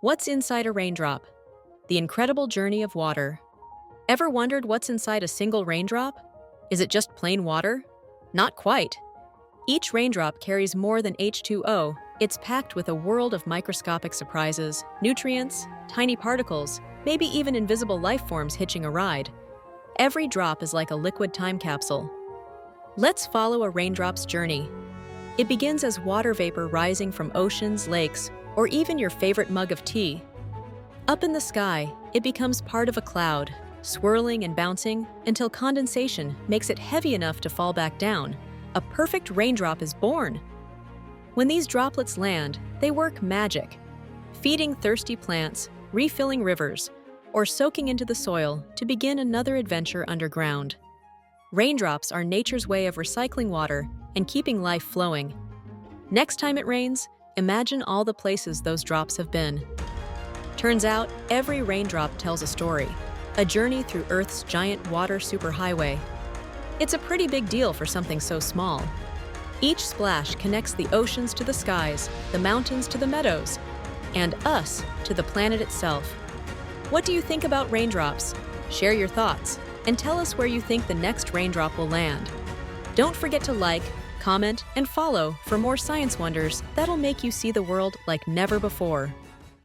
What's inside a raindrop? The incredible journey of water. Ever wondered what's inside a single raindrop? Is it just plain water? Not quite. Each raindrop carries more than H2O. It's packed with a world of microscopic surprises, nutrients, tiny particles, maybe even invisible life forms hitching a ride. Every drop is like a liquid time capsule. Let's follow a raindrop's journey. It begins as water vapor rising from oceans, lakes, or even your favorite mug of tea. Up in the sky, it becomes part of a cloud, swirling and bouncing until condensation makes it heavy enough to fall back down. A perfect raindrop is born. When these droplets land, they work magic, feeding thirsty plants, refilling rivers, or soaking into the soil to begin another adventure underground. Raindrops are nature's way of recycling water and keeping life flowing. Next time it rains, imagine all the places those drops have been. Turns out, every raindrop tells a story, a journey through Earth's giant water superhighway. It's a pretty big deal for something so small. Each splash connects the oceans to the skies, the mountains to the meadows, and us to the planet itself. What do you think about raindrops? Share your thoughts, and tell us where you think the next raindrop will land. Don't forget to like, comment, and follow for more science wonders that'll make you see the world like never before.